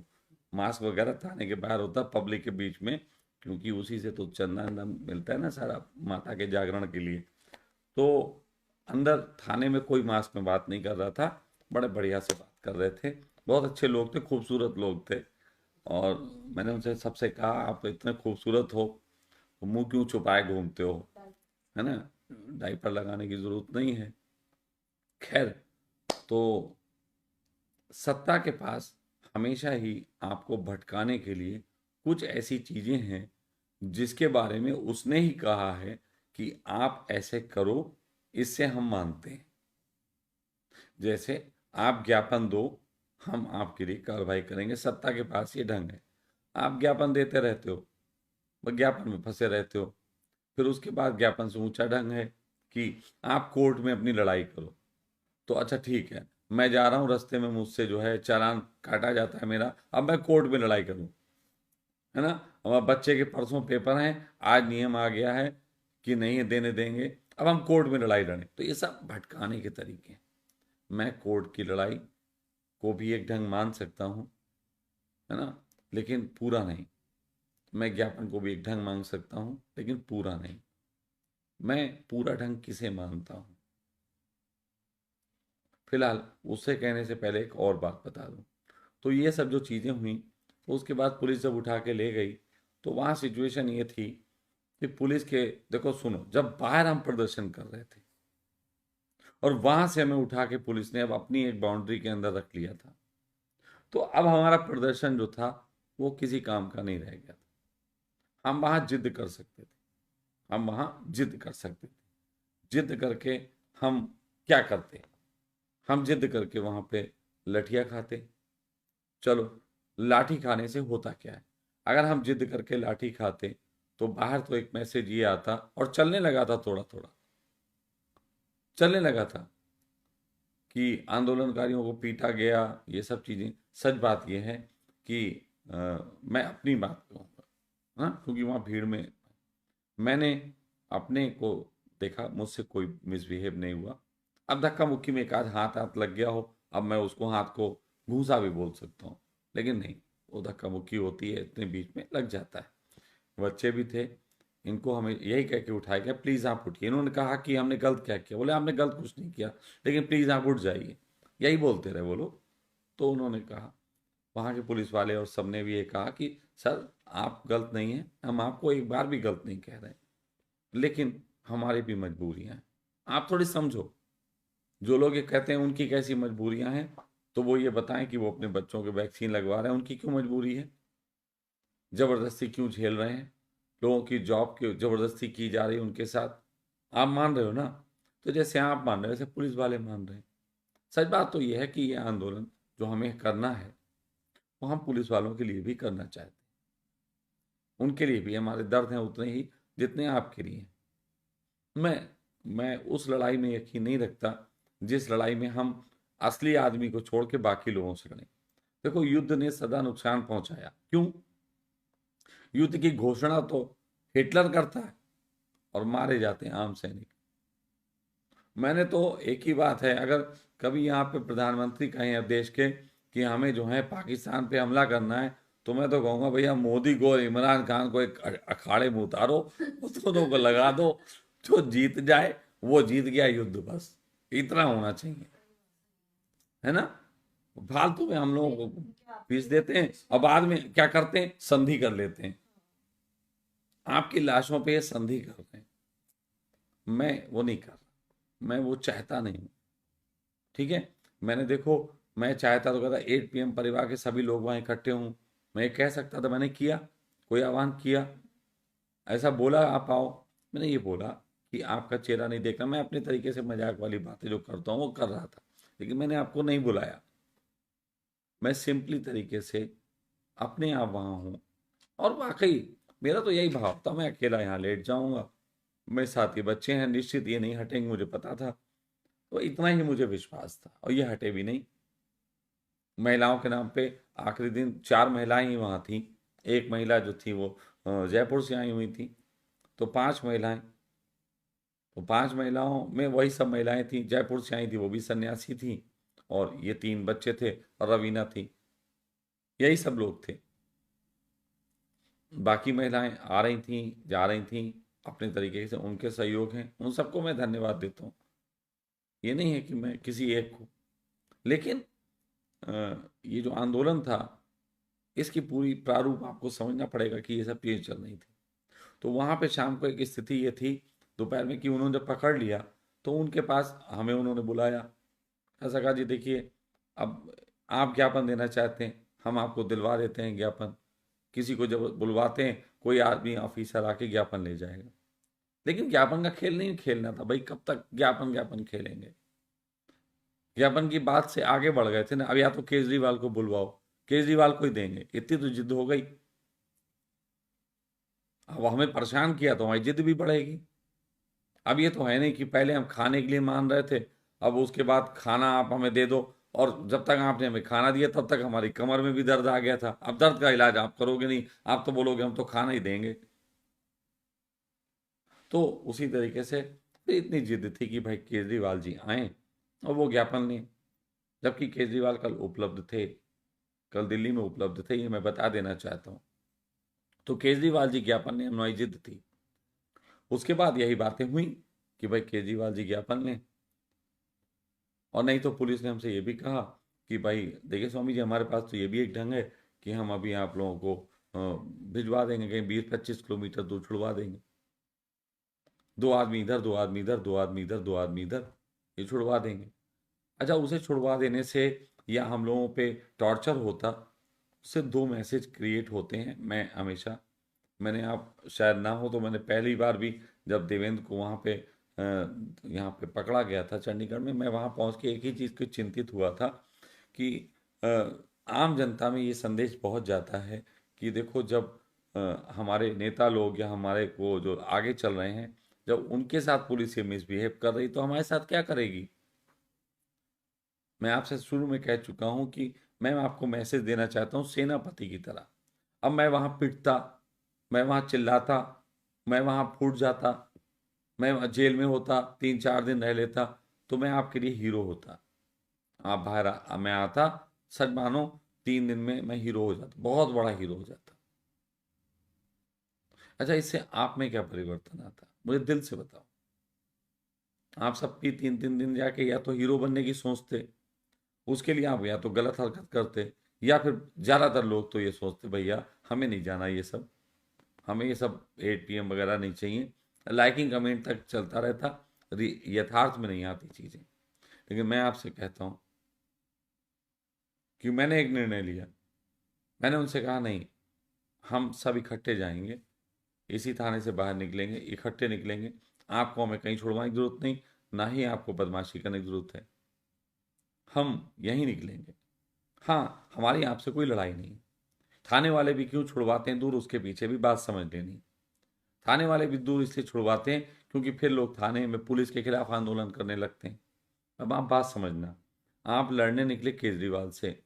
मास्क वगैरह थाने के बाहर होता, पब्लिक के बीच में, क्योंकि उसी से तो चंदा वंदा मिलता है ना सारा, माता के जागरण के लिए। तो अंदर थाने में कोई मास्क में बात नहीं कर रहा था, बड़े बढ़िया से बात कर रहे थे। बहुत अच्छे लोग थे, खूबसूरत लोग थे। और मैंने उनसे सबसे कहा, आप तो इतने खूबसूरत हो, तो मुंह क्यों छुपाए घूमते हो, है ना, डायपर लगाने की जरूरत नहीं है। खैर, तो सत्ता के पास हमेशा ही आपको भटकाने के लिए कुछ ऐसी चीजें हैं जिसके बारे में उसने ही कहा है कि आप ऐसे करो, इससे हम मानते हैं। जैसे आप ज्ञापन दो, हम आपके लिए कार्रवाई करेंगे। सत्ता के पास ये ढंग है, आप ज्ञापन देते रहते हो, वह ज्ञापन में फंसे रहते हो। फिर उसके बाद ज्ञापन से ऊंचा ढंग है कि आप कोर्ट में अपनी लड़ाई करो। तो अच्छा ठीक है, मैं जा रहा हूँ, रास्ते में मुझसे जो है चालान काटा जाता है मेरा, अब मैं कोर्ट में लड़ाई करूँ, है ना। अब बच्चे के परसों पेपर हैं, आज नियम आ गया है कि नहीं देने देंगे, अब हम कोर्ट में लड़ाई लड़ें। तो ये सब भटकाने के तरीके हैं। मैं कोर्ट की लड़ाई को भी एक ढंग मान सकता हूँ, है ना, लेकिन पूरा नहीं। मैं ज्ञापन को भी एक ढंग मान सकता हूँ, लेकिन पूरा नहीं। मैं पूरा ढंग किसे मानता हूँ? फिलहाल उससे कहने से पहले एक और बात बता दूं। तो ये सब जो चीज़ें हुई, तो उसके बाद पुलिस जब उठा के ले गई, तो वहाँ सिचुएशन ये थी कि पुलिस के, देखो सुनो, जब बाहर हम प्रदर्शन कर रहे थे और वहां से हमें उठा के पुलिस ने अब अपनी एक बाउंड्री के अंदर रख लिया था, तो अब हमारा प्रदर्शन जो था वो किसी काम का नहीं रह गया था। हम वहां जिद कर सकते थे, हम वहां जिद कर सकते थे। जिद करके हम क्या करते, हम जिद करके वहां पे लठिया खाते। चलो, लाठी खाने से होता क्या है? अगर हम जिद करके लाठी खाते तो बाहर तो एक मैसेज ये आता, और चलने लगा था, थोड़ा थोड़ा चलने लगा था कि आंदोलनकारियों को पीटा गया, ये सब चीजें। सच बात यह है कि मैं अपनी बात कहूँगा, हाँ, क्योंकि वहाँ भीड़ में मैंने अपने को देखा, मुझसे कोई मिसबिहेव नहीं हुआ। अब धक्का मुक्की में एक आध हाथ हाथ लग गया हो, अब मैं उसको हाथ को घूसा भी बोल सकता हूँ, लेकिन नहीं, वो धक्का मुक्की होती है, इतने बीच में लग जाता है। बच्चे भी थे, इनको हमें यही कह के उठाया गया, प्लीज़ आप उठिए। इन्होंने कहा कि हमने गलत क्या किया, बोले हमने गलत कुछ नहीं किया, लेकिन प्लीज़ आप उठ जाइए, यही बोलते रहे वो लोग। तो उन्होंने कहा, वहाँ के पुलिस वाले और सबने भी ये कहा कि सर आप गलत नहीं हैं, हम आपको एक बार भी गलत नहीं कह रहे हैं, लेकिन हमारी भी मजबूरियां हैं, आप थोड़ी समझो। जो लोग ये कहते हैं उनकी कैसी मजबूरियां हैं, तो वो ये बताएं कि वो अपने बच्चों के वैक्सीन लगवा रहे हैं, उनकी क्यों मजबूरी है, जबरदस्ती क्यों झेल रहे हैं, लोगों की जॉब की जबरदस्ती की जा रही है उनके साथ। आप मान रहे हो ना? तो जैसे आप मान रहे हो वैसे पुलिस वाले मान रहे हैं। सच बात तो यह है कि ये आंदोलन जो हमें करना है, वो हम पुलिस वालों के लिए भी करना चाहते हैं। उनके लिए भी हमारे दर्द हैं उतने ही जितने आपके लिए हैं। मैं उस लड़ाई में यकीन नहीं रखता जिस लड़ाई में हम असली आदमी को छोड़ के बाकी लोगों से लड़ें। देखो, युद्ध ने सदा नुकसान पहुंचाया, क्यों? युद्ध की घोषणा तो हिटलर करता है और मारे जाते हैं आम सैनिक। मैंने तो एक ही बात है, अगर कभी यहाँ पे प्रधानमंत्री कहें अब देश के कि हमें जो है पाकिस्तान पे हमला करना है, तो मैं तो कहूँगा भैया मोदी को और इमरान खान को एक अखाड़े में उतारो, उस दोनों को लगा दो, जो जीत जाए वो जीत गया युद्ध, बस इतना होना चाहिए, है ना। फालतू में हम लोगों को पीस देते हैं और बाद में क्या करते हैं, संधि कर लेते हैं। आपकी लाशों पे ये संधि कर रहे हैं, मैं वो नहीं कर रहा, मैं वो चाहता नहीं हूँ। ठीक है, मैंने देखो, मैं चाहता तो कहता 8 PM परिवार के सभी लोग वहां इकट्ठे हों, मैं ये कह सकता था, मैंने किया, कोई आह्वान किया, ऐसा बोला आप आओ, मैंने ये बोला कि आपका चेहरा नहीं देखना, मैं अपने तरीके से मजाक वाली बातें जो करता हूँ वो कर रहा था, लेकिन मैंने आपको नहीं बुलाया। मैं सिंपली तरीके से अपने आप वहाँ हूँ। और वाकई मेरा तो यही भाव था, मैं अकेला यहाँ लेट जाऊँगा, मेरे साथ के बच्चे हैं, निश्चित ये नहीं हटेंगे, मुझे पता था। तो इतना ही मुझे विश्वास था और ये हटे भी नहीं। महिलाओं के नाम पे आखिरी दिन 4 महिलाएं ही वहाँ थी। एक महिला जो थी वो जयपुर से आई हुई थी। तो 5 महिलाएं, तो 5 महिलाओं में वही सब महिलाएं थी, जयपुर से आई थी वो भी सन्यासी थी, और ये 3 बच्चे थे और रवीना थी। यही सब लोग थे। बाकी महिलाएं आ रही थी, जा रही थी अपने तरीके से, उनके सहयोग हैं, उन सबको मैं धन्यवाद देता हूँ। ये नहीं है कि मैं किसी एक को, लेकिन ये जो आंदोलन था इसकी पूरी प्रारूप आपको समझना पड़ेगा कि ये सब चीज़ें चल रही थी। तो वहाँ पे शाम को एक स्थिति ये थी दोपहर में कि उन्होंने जब पकड़ लिया तो उनके पास हमें उन्होंने बुलाया। ऐसा कहा जी देखिए, अब आप ज्ञापन देना चाहते हैं, हम आपको दिलवा देते हैं ज्ञापन। किसी को जब बुलवाते हैं कोई आदमी ऑफिसर आके ज्ञापन ले जाएगा, लेकिन ज्ञापन का खेल नहीं खेलना था भाई, कब तक ज्ञापन ज्ञापन खेलेंगे। ज्ञापन की बात से आगे बढ़ गए थे ना, अब या तो केजरीवाल को बुलवाओ, केजरीवाल को ही देंगे, इतनी तो जिद हो गई। अब हमें परेशान किया तो हमारी जिद भी बढ़ेगी। अब ये तो है नहीं कि पहले हम खाने के लिए मान रहे थे, अब उसके बाद खाना आप हमें दे दो, और जब तक आपने हमें खाना दिया तब तक हमारी कमर में भी दर्द आ गया था, अब दर्द का इलाज आप करोगे नहीं, आप तो बोलोगे हम तो खाना ही देंगे। तो उसी तरीके से फिर इतनी जिद थी कि भाई केजरीवाल जी आए और वो ज्ञापन लें, जबकि केजरीवाल कल उपलब्ध थे, कल दिल्ली में उपलब्ध थे, ये मैं बता देना चाहता हूँ। तो केजरीवाल जी ज्ञापन लें, हमारी जिद थी। उसके बाद यही बातें हुई कि भाई केजरीवाल जी ज्ञापन लें, और नहीं तो पुलिस ने हमसे ये भी कहा कि भाई देखिए स्वामी जी, हमारे पास तो ये भी एक ढंग है कि हम अभी आप लोगों को भिजवा देंगे, कहीं 20-25 किलोमीटर दूर छुड़वा देंगे। 2 आदमी इधर, 2 आदमी इधर, 2 आदमी इधर, 2 आदमी इधर, ये छुड़वा देंगे। अच्छा, उसे छुड़वा देने से या हम लोगों पे टॉर्चर होता, उससे 2 मैसेज क्रिएट होते हैं। मैं हमेशा, मैंने, आप शायद ना हो तो मैंने पहली बार भी जब देवेंद्र को वहाँ पे यहाँ पे पकड़ा गया था चंडीगढ़ में, मैं वहाँ पहुँच के एक ही चीज़ की चिंतित हुआ था कि अ, आम जनता में ये संदेश पहुँच जाता है कि देखो, जब हमारे नेता लोग या हमारे वो जो आगे चल रहे हैं, जब उनके साथ पुलिस ये मिसबिहेव कर रही तो हमारे साथ क्या करेगी। मैं आपसे शुरू में कह चुका हूं कि मैं आपको मैसेज देना चाहता हूं सेनापति की तरह। अब मैं वहां पिटता, मैं वहां चिल्लाता, मैं वहां फूट जाता, मैं वहाँ जेल में होता, 3-4 दिन रह लेता, तो मैं आपके लिए हीरो होता। आप बाहर मैं आता, सच मानो 3 दिन में मैं हीरो हो जाता, बहुत बड़ा हीरो हो जाता। अच्छा, इससे आप में क्या परिवर्तन आता, मुझे दिल से बताओ। आप सब भी 3-3 दिन जाके या तो हीरो बनने की सोचते, उसके लिए आप या तो गलत हरकत करते, या फिर ज़्यादातर लोग तो ये सोचते भैया हमें नहीं जाना ये सब, हमें ये सब 8 PM वगैरह नहीं चाहिए, लाइकिंग कमेंट तक चलता रहता, यथार्थ में नहीं आती चीज़ें। लेकिन मैं आपसे कहता हूँ कि मैंने एक निर्णय लिया। मैंने उनसे कहा नहीं, हम सब इकट्ठे जाएंगे, इसी थाने से बाहर निकलेंगे, इकट्ठे निकलेंगे, आपको हमें कहीं छुड़वाने की जरूरत नहीं, ना ही आपको बदमाशी करने की जरूरत है, हम यहीं निकलेंगे। हाँ, हमारी आपसे कोई लड़ाई नहीं। थाने वाले भी क्यों छुड़वाते हैं दूर, उसके पीछे भी बात समझ लेनी। थाने वाले भी दूर इसलिए छुड़वाते हैं क्योंकि फिर लोग थाने में पुलिस के खिलाफ आंदोलन करने लगते हैं। अब आप बात समझना, आप लड़ने निकले केजरीवाल से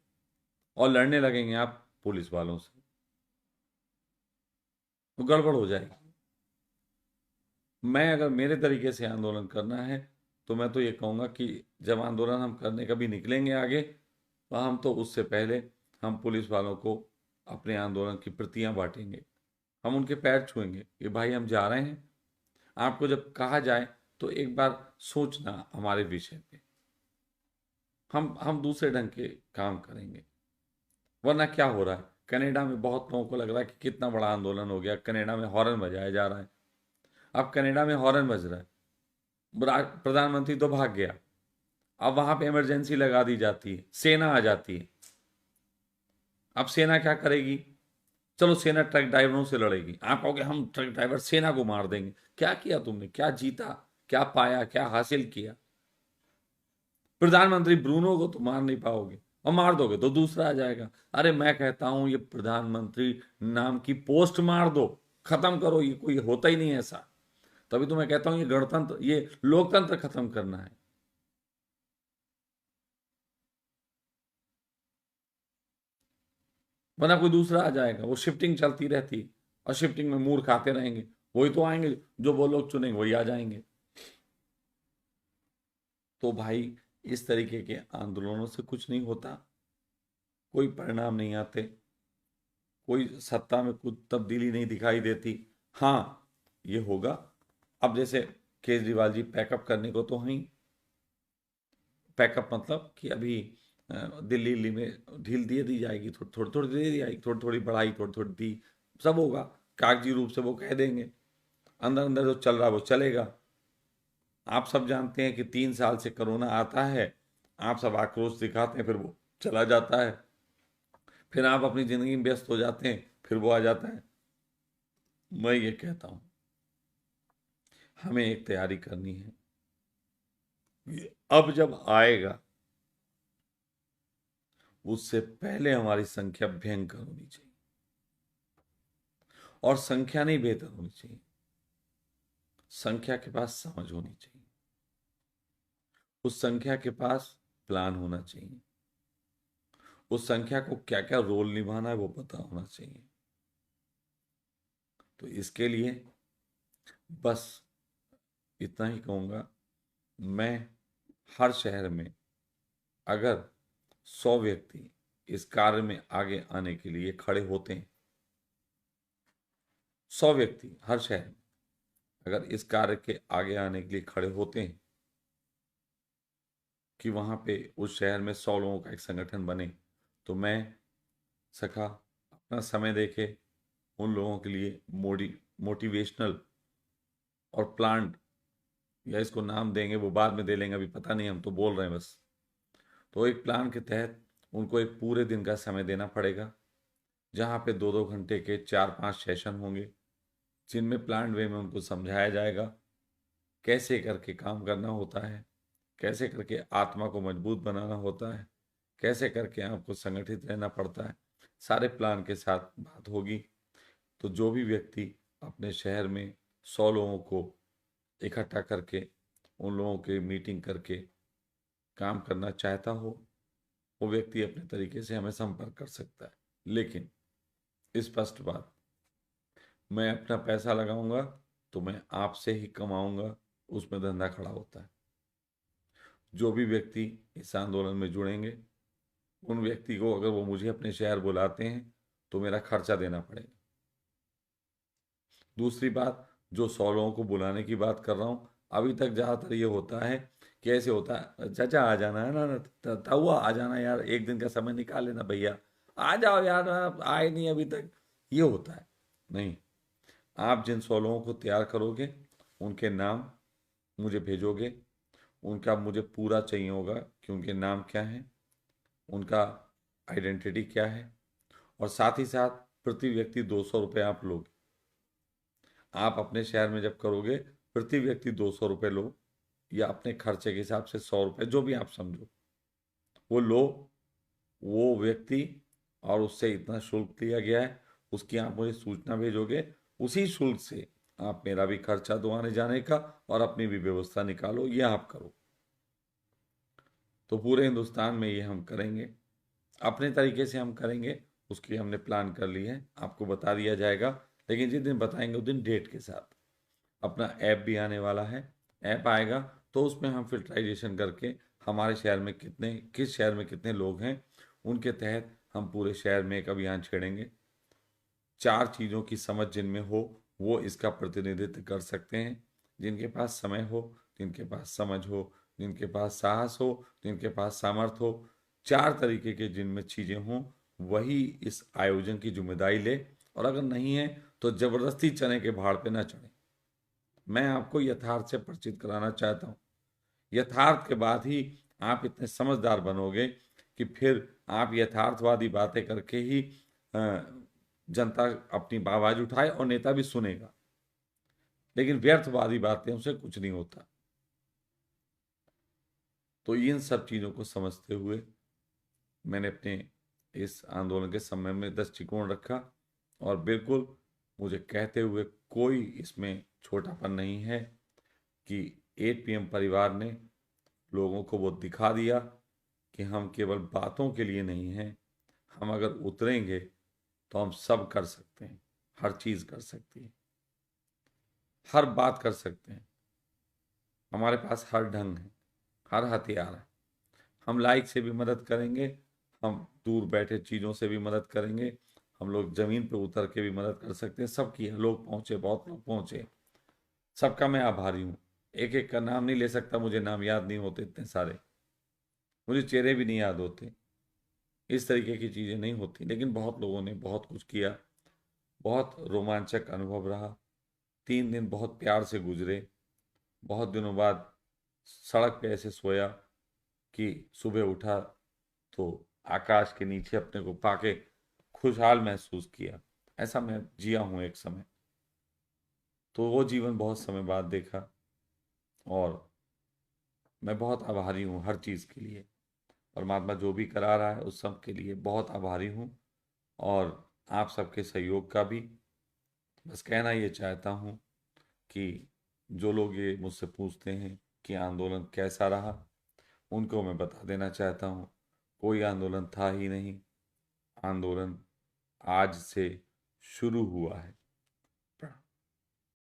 और लड़ने लगेंगे आप पुलिस वालों से, तो गड़बड़ हो जाएगी। मैं अगर मेरे तरीके से आंदोलन करना है तो मैं तो ये कहूँगा कि जब आंदोलन हम करने कभी निकलेंगे आगे, तो हम तो उससे पहले हम पुलिस वालों को अपने आंदोलन की प्रतियां बांटेंगे, हम उनके पैर छुएंगे कि भाई हम जा रहे हैं, आपको जब कहा जाए तो एक बार सोचना हमारे विषय पे, हम दूसरे ढंग के काम करेंगे। वरना क्या हो रहा है, कनाडा में बहुत लोगों को लग रहा है कि कितना बड़ा आंदोलन हो गया, कनाडा में हॉर्न बजाया जा रहा है। अब कनाडा में हॉर्न बज रहा है, प्रधानमंत्री तो भाग गया, अब वहां पे इमरजेंसी लगा दी जाती है, सेना आ जाती है। अब सेना क्या करेगी, चलो सेना ट्रक ड्राइवरों से लड़ेगी, आप कहोगे हम ट्रक ड्राइवर सेना को मार देंगे। क्या किया तुमने, क्या जीता, क्या पाया, क्या हासिल किया? प्रधानमंत्री ब्रूनो को तो मार नहीं पाओगे, और मार दोगे तो दूसरा आ जाएगा। अरे मैं कहता हूं ये प्रधानमंत्री नाम की पोस्ट मार दो, खत्म करो, ये कोई होता ही नहीं है ऐसा। तभी तो मैं कहता हूं ये गणतंत्र, ये लोकतंत्र खत्म करना है। वरना कोई दूसरा आ जाएगा, वो शिफ्टिंग चलती रहती है, और शिफ्टिंग में मूर्ख आते रहेंगे, वही तो आएंगे, जो वो लोग चुनेंगे वही आ जाएंगे। तो भाई इस तरीके के आंदोलनों से कुछ नहीं होता, कोई परिणाम नहीं आते, कोई सत्ता में कुछ तब्दीली नहीं दिखाई देती। हाँ, ये होगा। अब जैसे केजरीवाल जी पैकअप करने को तो हैं, पैकअप मतलब कि अभी दिल्ली दिल्ली में ढील दे दी जाएगी, थोड़ी थोड़ी थोड़ी दे दी जाएगी, थोड़ी थोड़ी बढ़ाई, थोड़ी थोड़ी दी, सब होगा। कागजी रूप से वो कह देंगे, अंदर अंदर जो चल रहा है वो चलेगा। आप सब जानते हैं कि 3 साल से कोरोना आता है, आप सब आक्रोश दिखाते हैं, फिर वो चला जाता है, फिर आप अपनी जिंदगी में व्यस्त हो जाते हैं, फिर वो आ जाता है। मैं ये कहता हूं हमें एक तैयारी करनी है, अब जब आएगा उससे पहले हमारी संख्या भयंकर होनी चाहिए, और संख्या नहीं बेहतर होनी चाहिए, संख्या के पास समझ होनी चाहिए, उस संख्या के पास प्लान होना चाहिए, उस संख्या को क्या क्या रोल निभाना है वो पता होना चाहिए। तो इसके लिए बस इतना ही कहूंगा। मैं हर शहर में अगर 100 व्यक्ति इस कार्य में आगे आने के लिए खड़े होते हैं, 100 व्यक्ति हर शहर में अगर इस कार्य के आगे आने के लिए खड़े होते हैं कि वहां पे उस शहर में 100 लोगों का एक संगठन बने, तो मैं सखा अपना समय देके उन लोगों के लिए मोटिवेशनल और प्लांट, या इसको नाम देंगे वो बाद में दे लेंगे, अभी पता नहीं, हम तो बोल रहे हैं बस। तो एक प्लान के तहत उनको एक पूरे दिन का समय देना पड़ेगा, जहाँ पे 2-2 घंटे के 4-5 सेशन होंगे, जिनमें प्लान वे में उनको समझाया जाएगा कैसे करके काम करना होता है, कैसे करके आत्मा को मजबूत बनाना होता है, कैसे करके आपको संगठित रहना पड़ता है। सारे प्लान के साथ बात होगी। तो जो भी व्यक्ति अपने शहर में 100 लोगों को इकट्ठा करके उन लोगों की मीटिंग करके काम करना चाहता हो, वो व्यक्ति अपने तरीके से हमें संपर्क कर सकता है। लेकिन स्पष्ट बात, मैं अपना पैसा लगाऊंगा तो मैं आपसे ही कमाऊंगा, उसमें धंधा खड़ा होता है। जो भी व्यक्ति इस आंदोलन में जुड़ेंगे, उन व्यक्ति को अगर वो मुझे अपने शहर बुलाते हैं तो मेरा खर्चा देना पड़ेगा। दूसरी बात, जो 100 लोगों को बुलाने की बात कर रहा हूँ, अभी तक ज़्यादातर ये होता है, कैसे होता है, चाचा आ जाना है ना, ताऊआ आ जाना यार, एक दिन का समय निकाल लेना भैया, आ जाओ यार, आप आए नहीं अभी तक, ये होता है। नहीं, आप जिन 100 लोगों को तैयार करोगे उनके नाम मुझे भेजोगे, उनका मुझे पूरा चाहिए होगा कि उनके नाम क्या हैं, उनका आइडेंटिटी क्या है, और साथ ही साथ प्रति व्यक्ति 200 रुपये आप लोगे। आप अपने शहर में जब करोगे प्रति व्यक्ति 200 रुपये लो, या अपने खर्चे के हिसाब से 100 रुपये, जो भी आप समझो वो लो, वो व्यक्ति, और उससे इतना शुल्क लिया गया है, उसकी आप मुझे सूचना भेजोगे, उसी शुल्क से आप मेरा भी खर्चा दो आने जाने का, और अपनी भी व्यवस्था निकालो, ये आप करो। तो पूरे हिंदुस्तान में ये हम करेंगे, अपने तरीके से हम करेंगे, उसकी हमने प्लान कर ली है, आपको बता दिया जाएगा। लेकिन जिस दिन बताएंगे उस दिन डेट के साथ। अपना ऐप भी आने वाला है, ऐप आएगा तो उसमें हम फिल्टराइजेशन करके हमारे शहर में कितने, किस शहर में कितने लोग हैं, उनके तहत हम पूरे शहर में एक अभियान छेड़ेंगे। 4 चीज़ों की समझ जिनमें हो वो इसका प्रतिनिधित्व कर सकते हैं, जिनके पास समय हो, जिनके पास समझ हो, जिनके पास साहस हो, जिनके पास सामर्थ्य हो, 4 तरीके के जिनमें चीज़ें हों, वही इस आयोजन की जिम्मेदारी ले। और अगर नहीं है तो जबरदस्ती चने के भाड़ पे ना चढ़े। मैं आपको यथार्थ से परिचित कराना चाहता हूँ, यथार्थ के बाद ही आप इतने समझदार बनोगे कि फिर आप यथार्थवादी बातें करके ही जनता अपनी आवाज उठाए और नेता भी सुनेगा, लेकिन व्यर्थवादी बातें उसे कुछ नहीं होता। तो इन सब चीजों को समझते हुए मैंने अपने इस आंदोलन के समय में दृष्टिकोण रखा, और बिल्कुल मुझे कहते हुए कोई इसमें छोटापन नहीं है कि 8 PM परिवार ने लोगों को वो दिखा दिया कि हम केवल बातों के लिए नहीं हैं, हम अगर उतरेंगे तो हम सब कर सकते हैं, हर चीज कर सकती है, हर बात कर सकते हैं। हमारे पास हर ढंग है, हर हथियार है। हम लाइक से भी मदद करेंगे, हम दूर बैठे चीज़ों से भी मदद करेंगे, हम लोग ज़मीन पे उतर के भी मदद कर सकते हैं। सब किया, लोग पहुँचे, बहुत लोग पहुँचे, सबका मैं आभारी हूँ। एक एक का नाम नहीं ले सकता, मुझे नाम याद नहीं होते इतने सारे, मुझे चेहरे भी नहीं याद होते, इस तरीके की चीज़ें नहीं होती, लेकिन बहुत लोगों ने बहुत कुछ किया। बहुत रोमांचक अनुभव रहा। 3 दिन बहुत प्यार से गुजरे। बहुत दिनों बाद सड़क पे ऐसे सोया कि सुबह उठा तो आकाश के नीचे अपने को पाके खुशहाल महसूस किया। ऐसा मैं जिया हूँ एक समय। तो वो जीवन बहुत समय बाद देखा, और मैं बहुत आभारी हूँ हर चीज़ के लिए। परमात्मा जो भी करा रहा है उस सब के लिए बहुत आभारी हूँ, और आप सबके सहयोग का भी। बस कहना ये चाहता हूँ कि जो लोग ये मुझसे पूछते हैं कि आंदोलन कैसा रहा, उनको मैं बता देना चाहता हूँ, कोई आंदोलन था ही नहीं। आंदोलन आज से शुरू हुआ है।